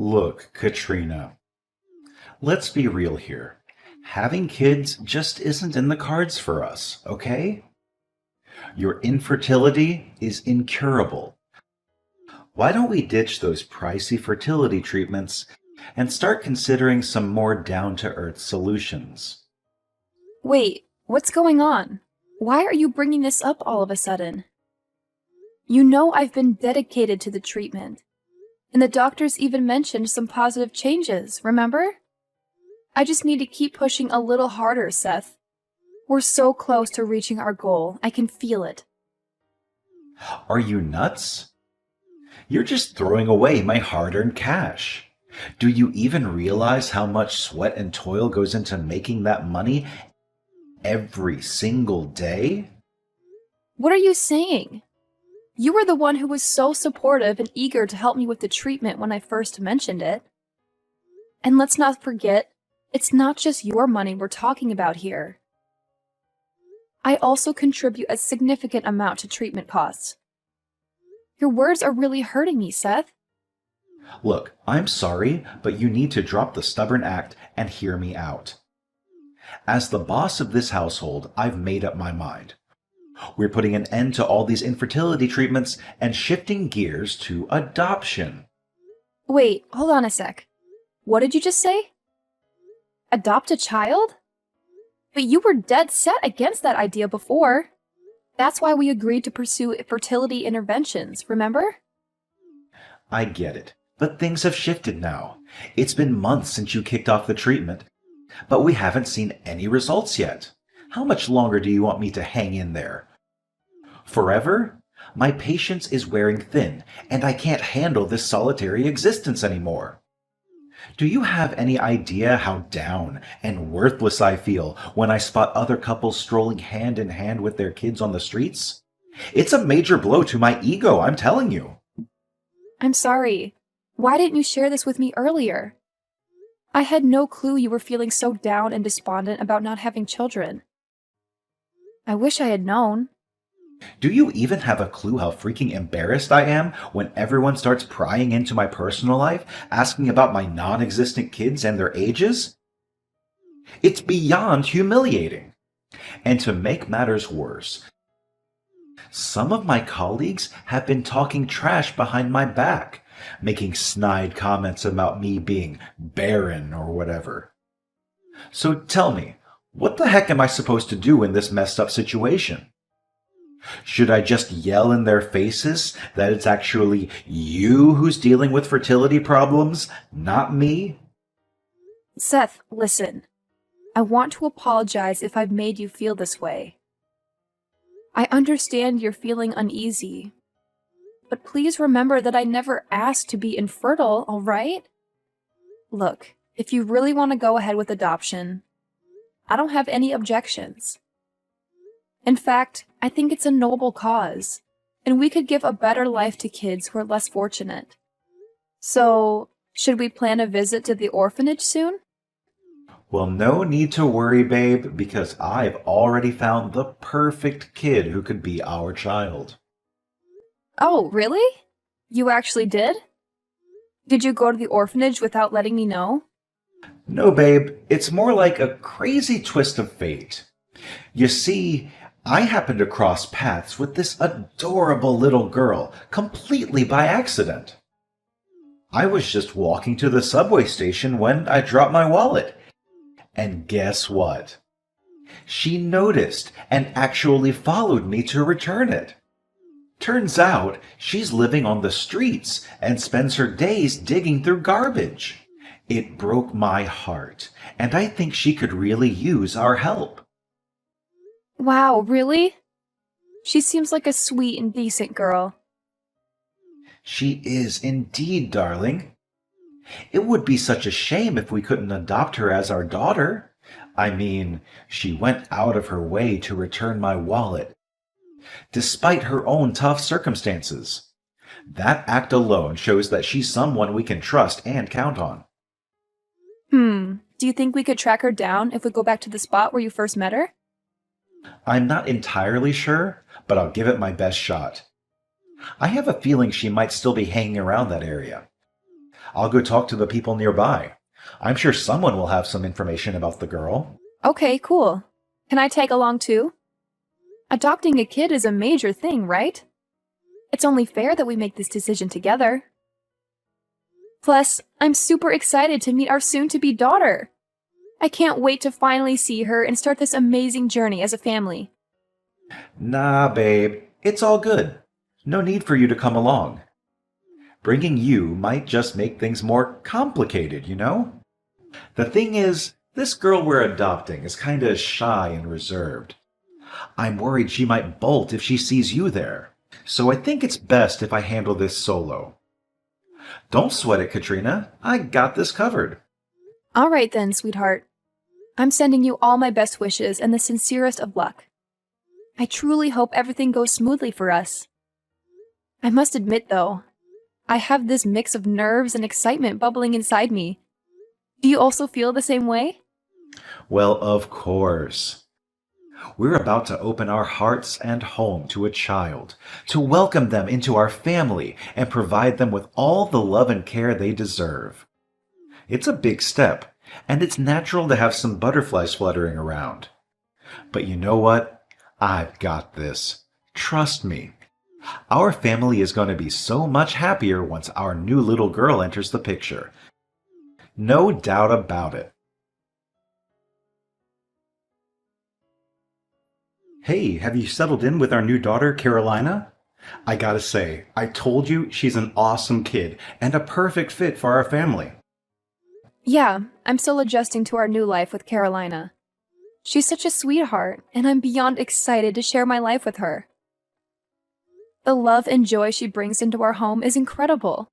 Look, Katrina, let's be real here. Having kids just isn't in the cards for us, okay? Your infertility is incurable. Why don't we ditch those pricey fertility treatments and start considering some more down to earth solutions? Wait, what's going on? Why are you bringing this up all of a sudden? You know I've been dedicated to the treatment. And the doctors even mentioned some positive changes, remember? I just need to keep pushing a little harder, Seth. We're so close to reaching our goal. I can feel it. Are you nuts? You're just throwing away my hard earned cash. Do you even realize how much sweat and toil goes into making that money every single day? What are you saying? You were the one who was so supportive and eager to help me with the treatment when I first mentioned it. And let's not forget, it's not just your money we're talking about here. I also contribute a significant amount to treatment costs. Your words are really hurting me, Seth. Look, I'm sorry, but you need to drop the stubborn act and hear me out. As the boss of this household, I've made up my mind. We're putting an end to all these infertility treatments and shifting gears to adoption. Wait, hold on a sec. What did you just say? Adopt a child? But you were dead set against that idea before. That's why we agreed to pursue fertility interventions, remember? I get it, but things have shifted now. It's been months since you kicked off the treatment, but we haven't seen any results yet. How much longer do you want me to hang in there? Forever? My patience is wearing thin, and I can't handle this solitary existence anymore. Do you have any idea how down and worthless I feel when I spot other couples strolling hand in hand with their kids on the streets? It's a major blow to my ego, I'm telling you. I'm sorry. Why didn't you share this with me earlier? I had no clue you were feeling so down and despondent about not having children. I wish I had known. Do you even have a clue how freaking embarrassed I am when everyone starts prying into my personal life, asking about my non-existent kids and their ages? It's beyond humiliating. And to make matters worse, some of my colleagues have been talking trash behind my back, making snide comments about me being barren or whatever. So tell me, what the heck am I supposed to do in this messed up situation? Should I just yell in their faces that it's actually you who's dealing with fertility problems, not me? Seth, listen. I want to apologize if I've made you feel this way. I understand you're feeling uneasy. But please remember that I never asked to be infertile, all right? Look, if you really want to go ahead with adoption, I don't have any objections. In fact, I think it's a noble cause, and we could give a better life to kids who are less fortunate. So, should we plan a visit to the orphanage soon? Well, no need to worry, babe, because I've already found the perfect kid who could be our child. Oh, really? You actually did? Did you go to the orphanage without letting me know? No, babe, it's more like a crazy twist of fate. You see, I happened to cross paths with this adorable little girl completely by accident. I was just walking to the subway station when I dropped my wallet. And guess what? She noticed and actually followed me to return it. Turns out she's living on the streets and spends her days digging through garbage. It broke my heart, and I think she could really use our help. Wow, really? She seems like a sweet and decent girl. She is indeed, darling. It would be such a shame if we couldn't adopt her as our daughter. I mean, she went out of her way to return my wallet, despite her own tough circumstances. That act alone shows that she's someone we can trust and count on. Do you think we could track her down if we go back to the spot where you first met her? I'm not entirely sure, but I'll give it my best shot. I have a feeling she might still be hanging around that area. I'll go talk to the people nearby. I'm sure someone will have some information about the girl. Okay, cool. Can I tag along too? Adopting a kid is a major thing, right? It's only fair that we make this decision together. Plus, I'm super excited to meet our soon-to-be daughter. I can't wait to finally see her and start this amazing journey as a family. Nah, babe, it's all good. No need for you to come along. Bringing you might just make things more complicated, you know? The thing is, this girl we're adopting is kinda shy and reserved. I'm worried she might bolt if she sees you there, so I think it's best if I handle this solo. Don't sweat it, Katrina. I got this covered. All right then, sweetheart. I'm sending you all my best wishes and the sincerest of luck. I truly hope everything goes smoothly for us. I must admit, though, I have this mix of nerves and excitement bubbling inside me. Do you also feel the same way? Well, of course. We're about to open our hearts and home to a child, to welcome them into our family and provide them with all the love and care they deserve. It's a big step, and it's natural to have some butterflies fluttering around. But you know what? I've got this. Trust me. Our family is going to be so much happier once our new little girl enters the picture. No doubt about it. Hey, have you settled in with our new daughter, Carolina? I gotta say, I told you she's an awesome kid and a perfect fit for our family. Yeah, I'm still adjusting to our new life with Carolina. She's such a sweetheart, and I'm beyond excited to share my life with her. The love and joy she brings into our home is incredible.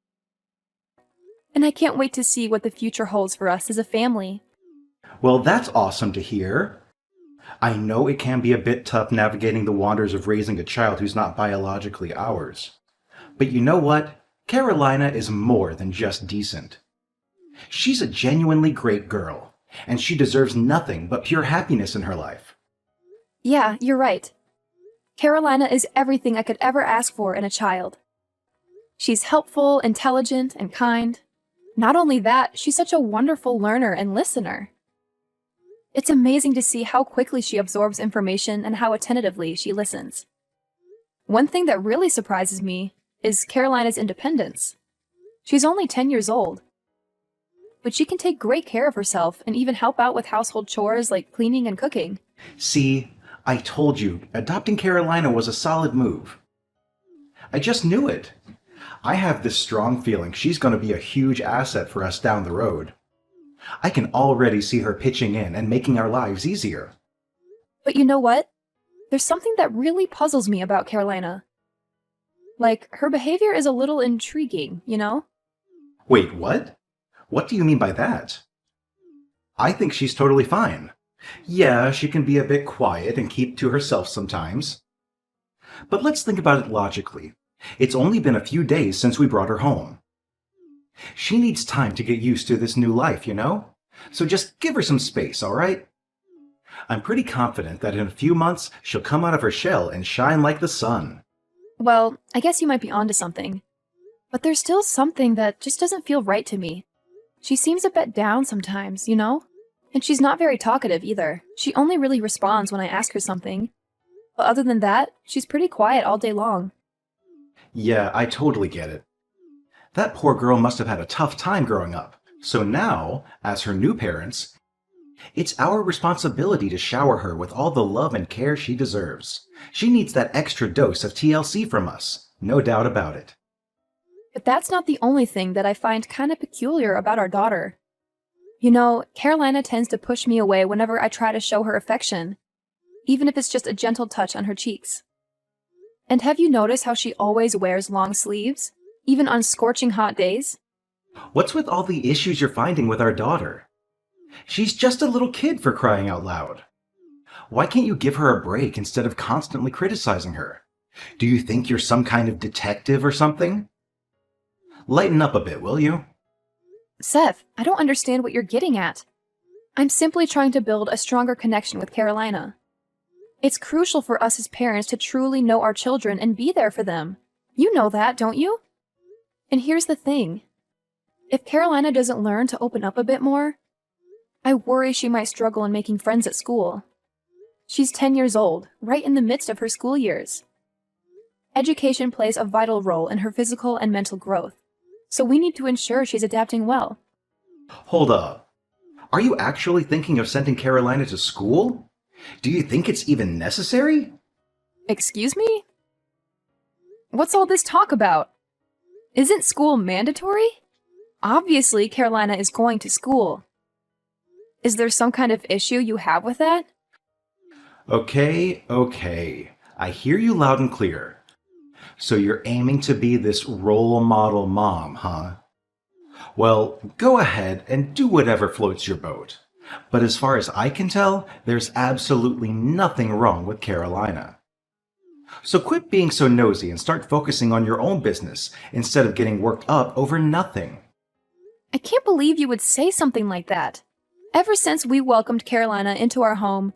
And I can't wait to see what the future holds for us as a family. Well, that's awesome to hear. I know it can be a bit tough navigating the wonders of raising a child who's not biologically ours. But you know what? Carolina is more than just decent. She's a genuinely great girl, and she deserves nothing but pure happiness in her life. Yeah, you're right. Carolina is everything I could ever ask for in a child. She's helpful, intelligent, and kind. Not only that, she's such a wonderful learner and listener. It's amazing to see how quickly she absorbs information and how attentively she listens. One thing that really surprises me is Carolina's independence. She's only 10 years old, but she can take great care of herself and even help out with household chores like cleaning and cooking. See, I told you, adopting Carolina was a solid move. I just knew it. I have this strong feeling she's going to be a huge asset for us down the road. I can already see her pitching in and making our lives easier. But you know what? There's something that really puzzles me about Carolina. Like, her behavior is a little intriguing, you know? Wait, what? What do you mean by that? I think she's totally fine. Yeah, she can be a bit quiet and keep to herself sometimes. But let's think about it logically. It's only been a few days since we brought her home. She needs time to get used to this new life, you know? So just give her some space, all right? I'm pretty confident that in a few months she'll come out of her shell and shine like the sun. Well, I guess you might be onto something. But there's still something that just doesn't feel right to me. She seems a bit down sometimes, you know? And she's not very talkative either. She only really responds when I ask her something. But other than that, she's pretty quiet all day long. Yeah, I totally get it. That poor girl must have had a tough time growing up. So now, as her new parents, it's our responsibility to shower her with all the love and care she deserves. She needs that extra dose of TLC from us, no doubt about it. But that's not the only thing that I find kind of peculiar about our daughter. You know, Carolina tends to push me away whenever I try to show her affection, even if it's just a gentle touch on her cheeks. And have you noticed how she always wears long sleeves, even on scorching hot days? What's with all the issues you're finding with our daughter? She's just a little kid, for crying out loud. Why can't you give her a break instead of constantly criticizing her? Do you think you're some kind of detective or something? Lighten up a bit, will you? Seth, I don't understand what you're getting at. I'm simply trying to build a stronger connection with Carolina. It's crucial for us as parents to truly know our children and be there for them. You know that, don't you? And here's the thing. If Carolina doesn't learn to open up a bit more, I worry she might struggle in making friends at school. She's 10 years old, right in the midst of her school years. Education plays a vital role in her physical and mental growth, so we need to ensure she's adapting well. Hold up. Are you actually thinking of sending Carolina to school? Do you think it's even necessary? Excuse me? What's all this talk about? Isn't school mandatory? Obviously, Carolina is going to school. Is there some kind of issue you have with that? Okay. I hear you loud and clear. So you're aiming to be this role model mom, huh? Well, go ahead and do whatever floats your boat. But as far as I can tell, there's absolutely nothing wrong with Carolina. So quit being so nosy and start focusing on your own business instead of getting worked up over nothing. I can't believe you would say something like that. Ever since we welcomed Carolina into our home,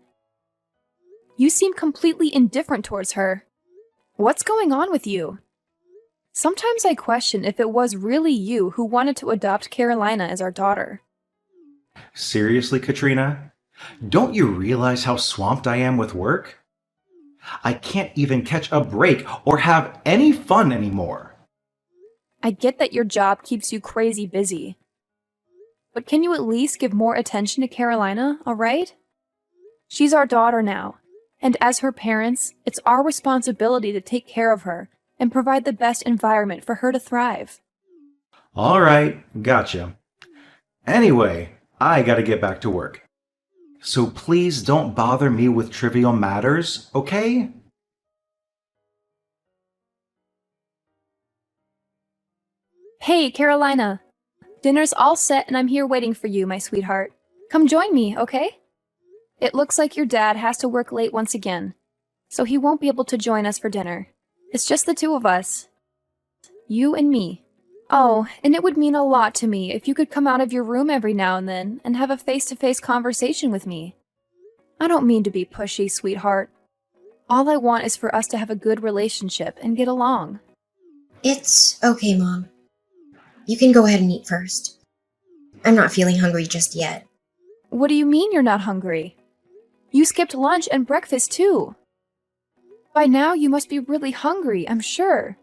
you seem completely indifferent towards her. What's going on with you? Sometimes I question if it was really you who wanted to adopt Carolina as our daughter. Seriously, Katrina? Don't you realize how swamped I am with work? I can't even catch a break or have any fun anymore. I get that your job keeps you crazy busy. But can you at least give more attention to Carolina, alright? She's our daughter now, and as her parents, it's our responsibility to take care of her and provide the best environment for her to thrive. All right, gotcha. Anyway, I gotta get back to work. So please don't bother me with trivial matters, okay? Hey, Carolina! Dinner's all set and I'm here waiting for you, my sweetheart. Come join me, okay? It looks like your dad has to work late once again, so he won't be able to join us for dinner. It's just the two of us. You and me. Oh, and it would mean a lot to me if you could come out of your room every now and then and have a face-to-face conversation with me. I don't mean to be pushy, sweetheart. All I want is for us to have a good relationship and get along. It's okay, Mom. You can go ahead and eat first. I'm not feeling hungry just yet. What do you mean you're not hungry? You skipped lunch and breakfast too. By now you must be really hungry, I'm sure.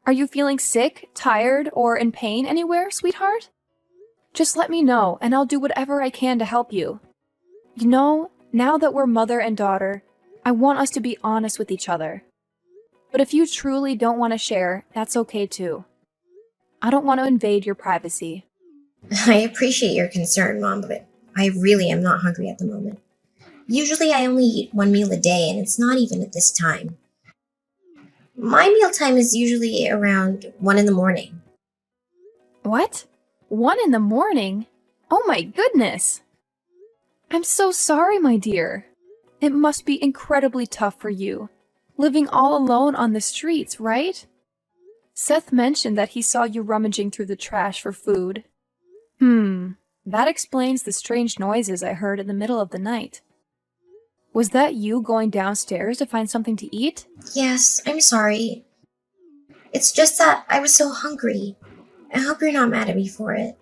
Are you feeling sick, tired, or in pain anywhere, sweetheart? Just let me know, and I'll do whatever I can to help you. You know, now that we're mother and daughter, I want us to be honest with each other. But if you truly don't want to share, that's okay too. I don't want to invade your privacy. I appreciate your concern, Mom, but I really am not hungry at the moment. Usually I only eat one meal a day, and it's not even at this time. My mealtime is usually around 1 in the morning. What? 1 in the morning? Oh my goodness! I'm so sorry, my dear. It must be incredibly tough for you, living all alone on the streets, right? Seth mentioned that he saw you rummaging through the trash for food. That explains the strange noises I heard in the middle of the night. Was that you going downstairs to find something to eat? Yes, I'm sorry. It's just that I was so hungry. I hope you're not mad at me for it.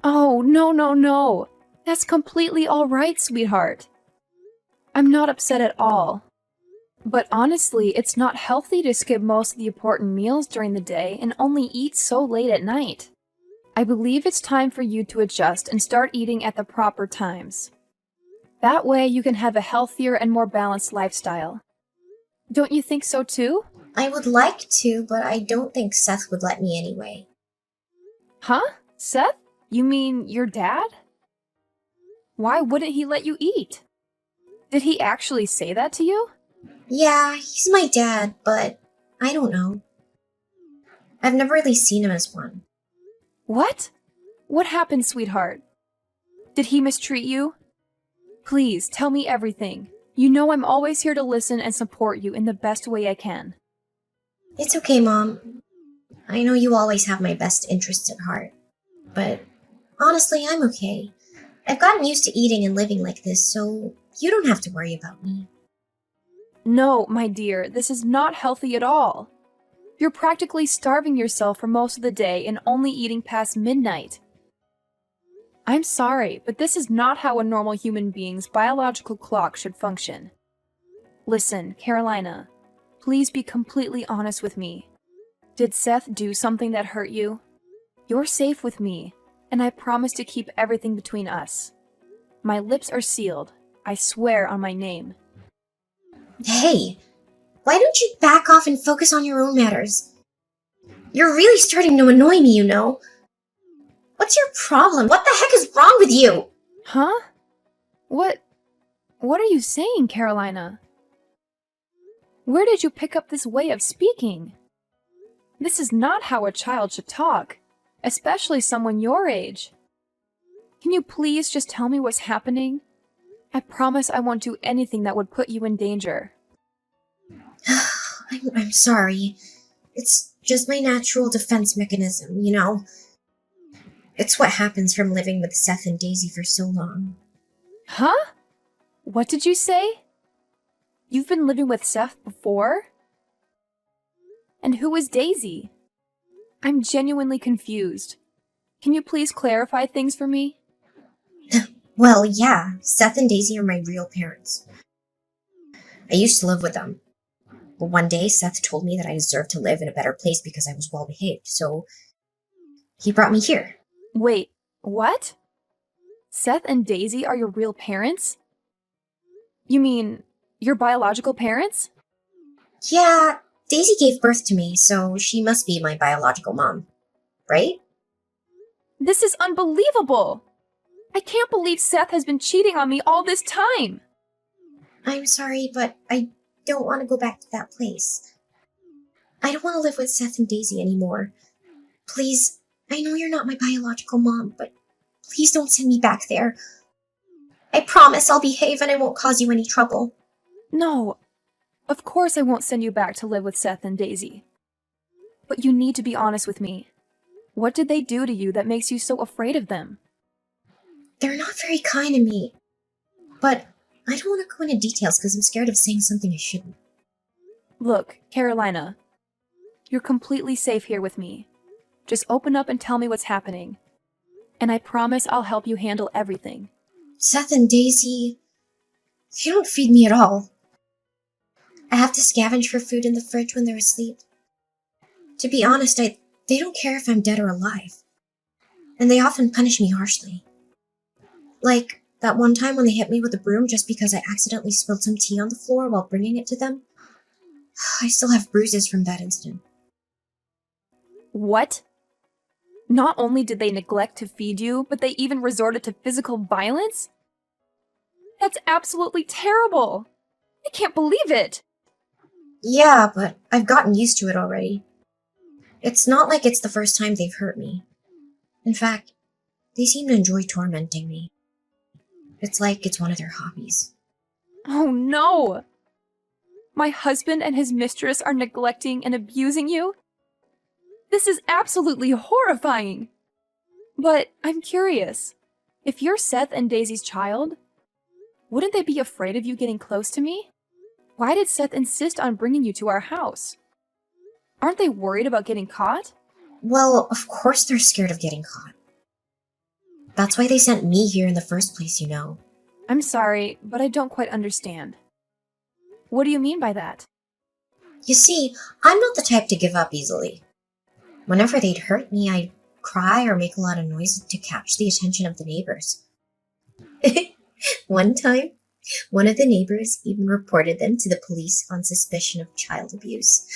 Oh, no. That's completely all right, sweetheart. I'm not upset at all. But honestly, it's not healthy to skip most of the important meals during the day and only eat so late at night. I believe it's time for you to adjust and start eating at the proper times. That way you can have a healthier and more balanced lifestyle. Don't you think so too? I would like to, but I don't think Seth would let me anyway. Huh? Seth? You mean your dad? Why wouldn't he let you eat? Did he actually say that to you? Yeah, he's my dad, but I don't know. I've never really seen him as one. What? What happened, sweetheart? Did he mistreat you? Please, tell me everything. You know I'm always here to listen and support you in the best way I can. It's okay, Mom. I know you always have my best interests at heart. But honestly, I'm okay. I've gotten used to eating and living like this, so you don't have to worry about me. No, my dear, this is not healthy at all. You're practically starving yourself for most of the day and only eating past midnight. I'm sorry, but this is not how a normal human being's biological clock should function. Listen, Carolina, please be completely honest with me. Did Seth do something that hurt you? You're safe with me, and I promise to keep everything between us. My lips are sealed. I swear on my name. Hey, why don't you back off and focus on your own matters? You're really starting to annoy me, you know. What's your problem? What the heck is wrong with you? Huh? What are you saying, Carolina? Where did you pick up this way of speaking? This is not how a child should talk, especially someone your age. Can you please just tell me what's happening? I promise I won't do anything that would put you in danger. I'm sorry. It's just my natural defense mechanism, you know. It's what happens from living with Seth and Daisy for so long. Huh? What did you say? You've been living with Seth before? And who is Daisy? I'm genuinely confused. Can you please clarify things for me? Well, yeah, Seth and Daisy are my real parents. I used to live with them. But one day, Seth told me that I deserved to live in a better place because I was well behaved, so he brought me here. Wait, what? Seth and Daisy are your real parents? You mean, your biological parents? Yeah, Daisy gave birth to me, so she must be my biological mom, right? This is unbelievable! I can't believe Seth has been cheating on me all this time! I'm sorry, but I don't want to go back to that place. I don't want to live with Seth and Daisy anymore. Please, I know you're not my biological mom, but please don't send me back there. I promise I'll behave and I won't cause you any trouble. No, of course I won't send you back to live with Seth and Daisy. But you need to be honest with me. What did they do to you that makes you so afraid of them? They're not very kind to me. But I don't want to go into details because I'm scared of saying something I shouldn't. Look, Carolina, you're completely safe here with me. Just open up and tell me what's happening. And I promise I'll help you handle everything. Seth and Daisy, they don't feed me at all. I have to scavenge for food in the fridge when they're asleep. To be honest, they don't care if I'm dead or alive. And they often punish me harshly. Like that one time when they hit me with a broom just because I accidentally spilled some tea on the floor while bringing it to them. I still have bruises from that incident. What? Not only did they neglect to feed you, but they even resorted to physical violence? That's absolutely terrible! I can't believe it! Yeah, but I've gotten used to it already. It's not like it's the first time they've hurt me. In fact, they seem to enjoy tormenting me. It's like it's one of their hobbies. Oh no! My husband and his mistress are neglecting and abusing you? This is absolutely horrifying! But I'm curious. If you're Seth and Daisy's child, wouldn't they be afraid of you getting close to me? Why did Seth insist on bringing you to our house? Aren't they worried about getting caught? Well, of course they're scared of getting caught. That's why they sent me here in the first place, you know. I'm sorry, but I don't quite understand. What do you mean by that? You see, I'm not the type to give up easily. Whenever they'd hurt me, I'd cry or make a lot of noise to catch the attention of the neighbors. One time, one of the neighbors even reported them to the police on suspicion of child abuse.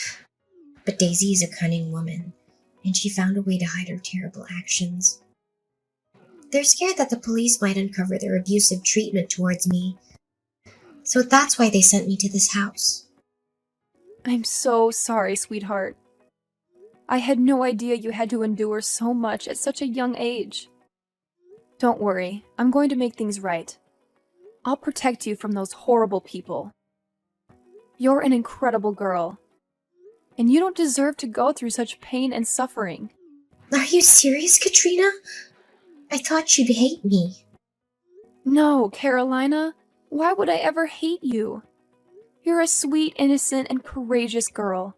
But Daisy is a cunning woman, and she found a way to hide her terrible actions. They're scared that the police might uncover their abusive treatment towards me. So that's why they sent me to this house. I'm so sorry, sweetheart. I had no idea you had to endure so much at such a young age. Don't worry, I'm going to make things right. I'll protect you from those horrible people. You're an incredible girl, and you don't deserve to go through such pain and suffering. Are you serious, Katrina? I thought you'd hate me. No, Carolina, why would I ever hate you? You're a sweet, innocent, and courageous girl.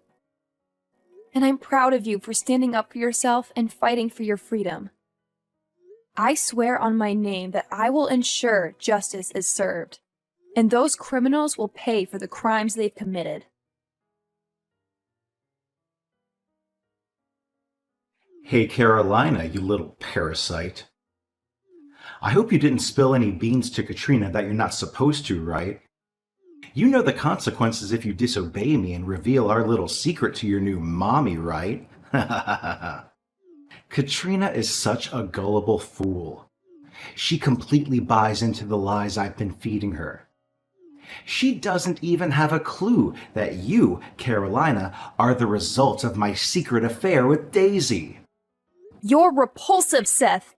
and I'm proud of you for standing up for yourself and fighting for your freedom. I swear on my name that I will ensure justice is served, and those criminals will pay for the crimes they've committed. Hey, Carolina, you little parasite. I hope you didn't spill any beans to Katrina that you're not supposed to, right? You know the consequences if you disobey me and reveal our little secret to your new mommy, right? Katrina is such a gullible fool. She completely buys into the lies I've been feeding her. She doesn't even have a clue that you, Carolina, are the result of my secret affair with Daisy. You're repulsive, Seth.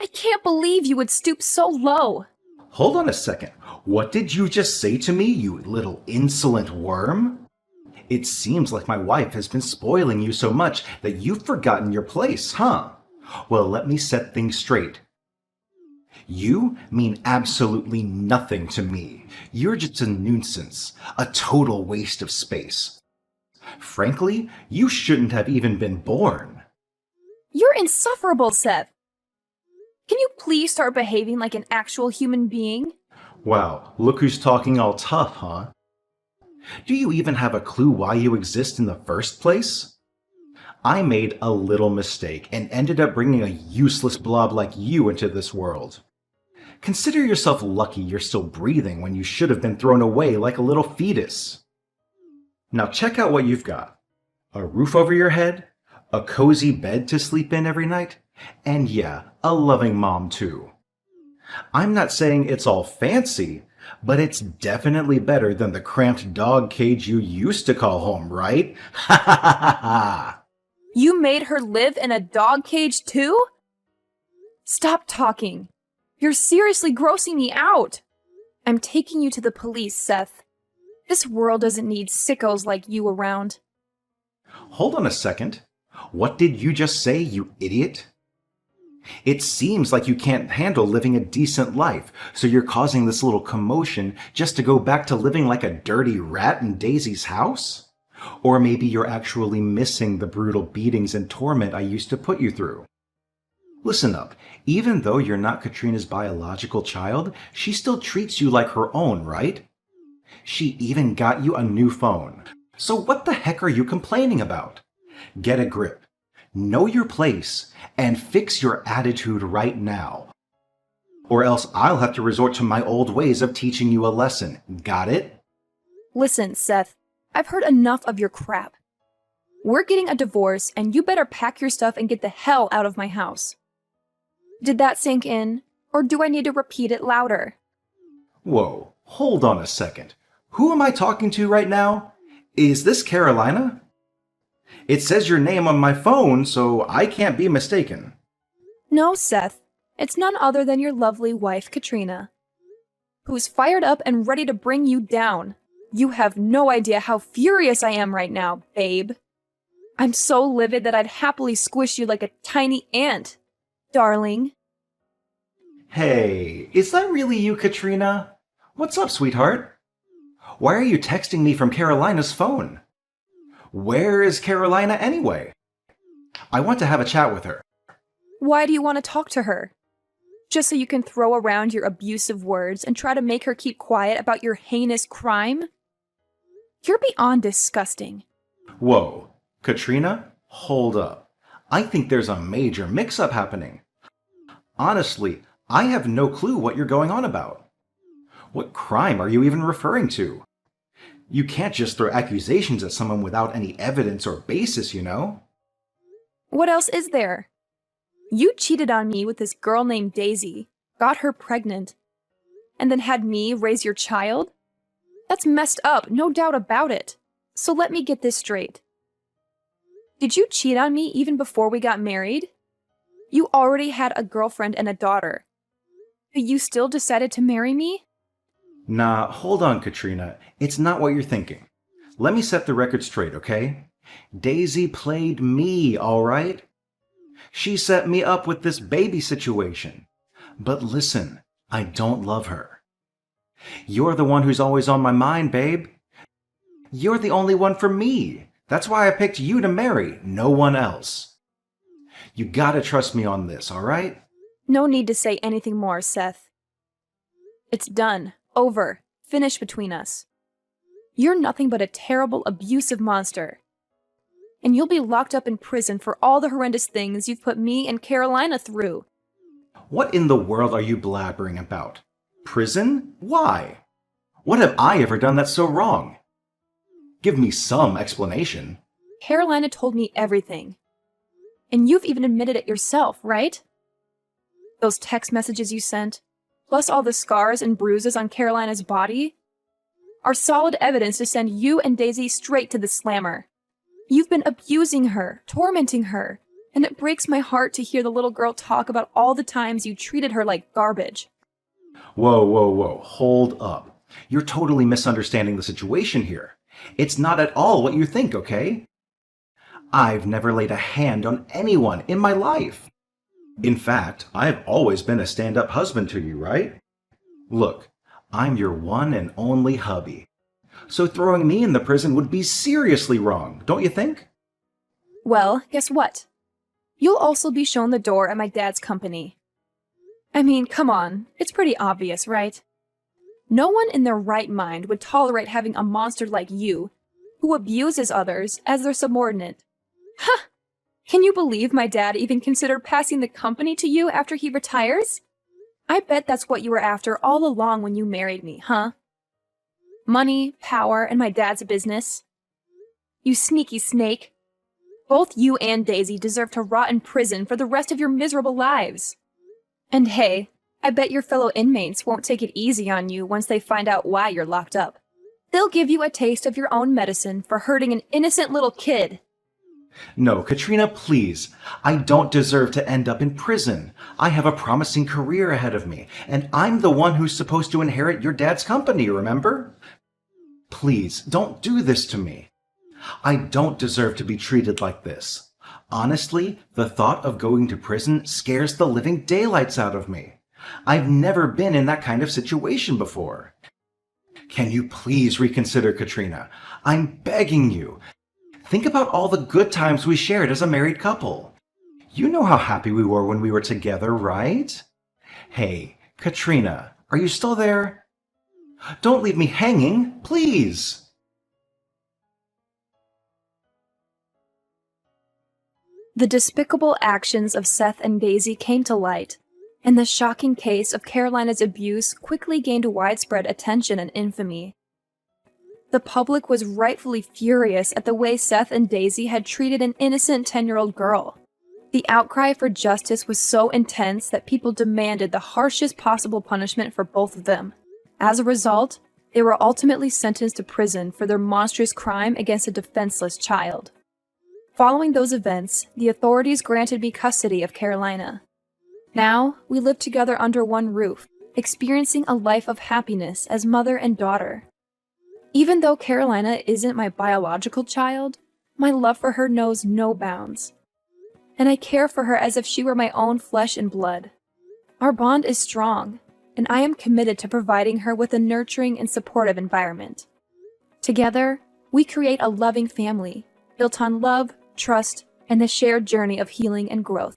I can't believe you would stoop so low. Hold on a second. What did you just say to me, you little insolent worm? It seems like my wife has been spoiling you so much that you've forgotten your place, huh? Well, let me set things straight. You mean absolutely nothing to me. You're just a nuisance, a total waste of space. Frankly, you shouldn't have even been born. You're insufferable, Seth. Can you please start behaving like an actual human being? Wow, look who's talking all tough, huh? Do you even have a clue why you exist in the first place? I made a little mistake and ended up bringing a useless blob like you into this world. Consider yourself lucky you're still breathing when you should have been thrown away like a little fetus. Now check out what you've got. A roof over your head, a cozy bed to sleep in every night, and yeah, a loving mom too. I'm not saying it's all fancy, but it's definitely better than the cramped dog cage you used to call home, right? Ha ha ha ha! You made her live in a dog cage too? Stop talking. You're seriously grossing me out. I'm taking you to the police, Seth. This world doesn't need sickos like you around. Hold on a second. What did you just say, you idiot? It seems like you can't handle living a decent life, so you're causing this little commotion just to go back to living like a dirty rat in Daisy's house? Or maybe you're actually missing the brutal beatings and torment I used to put you through. Listen up, even though you're not Katrina's biological child, she still treats you like her own, right? She even got you a new phone. So what the heck are you complaining about? Get a grip, know your place, and fix your attitude right now. Or else I'll have to resort to my old ways of teaching you a lesson. Got it? Listen, Seth, I've heard enough of your crap. We're getting a divorce, and you better pack your stuff and get the hell out of my house. Did that sink in, or do I need to repeat it louder? Whoa, hold on a second. Who am I talking to right now? Is this Carolina? It says your name on my phone, so I can't be mistaken. No, Seth. It's none other than your lovely wife, Katrina, who's fired up and ready to bring you down. You have no idea how furious I am right now, babe. I'm so livid that I'd happily squish you like a tiny ant, darling. Hey, is that really you, Katrina? What's up, sweetheart? Why are you texting me from Carolina's phone? Where is Carolina anyway? I want to have a chat with her. Why do you want to talk to her? Just so you can throw around your abusive words and try to make her keep quiet about your heinous crime? You're beyond disgusting. Whoa, Katrina, hold up. I think there's a major mix-up happening. Honestly, I have no clue what you're going on about. What crime are you even referring to? You can't just throw accusations at someone without any evidence or basis, you know? What else is there? You cheated on me with this girl named Daisy, got her pregnant, and then had me raise your child? That's messed up, no doubt about it. So let me get this straight. Did you cheat on me even before we got married? You already had a girlfriend and a daughter. But you still decided to marry me? Nah, hold on, Katrina. It's not what you're thinking. Let me set the record straight, okay? Daisy played me, all right? She set me up with this baby situation. But listen, I don't love her. You're the one who's always on my mind, babe. You're the only one for me. That's why I picked you to marry, no one else. You gotta trust me on this, alright? No need to say anything more, Seth. It's done. Over. Finished between us. You're nothing but a terrible, abusive monster. And you'll be locked up in prison for all the horrendous things you've put me and Carolina through. What in the world are you blabbering about? Prison? Why? What have I ever done that's so wrong? Give me some explanation. Carolina told me everything. And you've even admitted it yourself, right? Those text messages you sent, plus all the scars and bruises on Carolina's body, are solid evidence to send you and Daisy straight to the slammer. You've been abusing her, tormenting her, and it breaks my heart to hear the little girl talk about all the times you treated her like garbage. Whoa, hold up. You're totally misunderstanding the situation here. It's not at all what you think, okay? I've never laid a hand on anyone in my life. In fact, I've always been a stand-up husband to you, right? Look, I'm your one and only hubby. So throwing me in the prison would be seriously wrong, don't you think? Well, guess what? You'll also be shown the door at my dad's company. I mean, come on, it's pretty obvious, right? No one in their right mind would tolerate having a monster like you, who abuses others, as their subordinate. Ha! Can you believe my dad even considered passing the company to you after he retires? I bet that's what you were after all along when you married me, huh? Money, power, and my dad's business. You sneaky snake. Both you and Daisy deserve to rot in prison for the rest of your miserable lives. And hey, I bet your fellow inmates won't take it easy on you once they find out why you're locked up. They'll give you a taste of your own medicine for hurting an innocent little kid. No, Katrina, please. I don't deserve to end up in prison. I have a promising career ahead of me, and I'm the one who's supposed to inherit your dad's company, remember? Please, don't do this to me. I don't deserve to be treated like this. Honestly, the thought of going to prison scares the living daylights out of me. I've never been in that kind of situation before. Can you please reconsider, Katrina? I'm begging you. Think about all the good times we shared as a married couple. You know how happy we were when we were together, right? Hey, Katrina, are you still there? Don't leave me hanging, please. The despicable actions of Seth and Daisy came to light, and the shocking case of Carolina's abuse quickly gained widespread attention and infamy. The public was rightfully furious at the way Seth and Daisy had treated an innocent 10-year-old girl. The outcry for justice was so intense that people demanded the harshest possible punishment for both of them. As a result, they were ultimately sentenced to prison for their monstrous crime against a defenseless child. Following those events, the authorities granted me custody of Carolina. Now, we live together under one roof, experiencing a life of happiness as mother and daughter. Even though Carolina isn't my biological child, my love for her knows no bounds. And I care for her as if she were my own flesh and blood. Our bond is strong, and I am committed to providing her with a nurturing and supportive environment. Together, we create a loving family, built on love, trust, and the shared journey of healing and growth.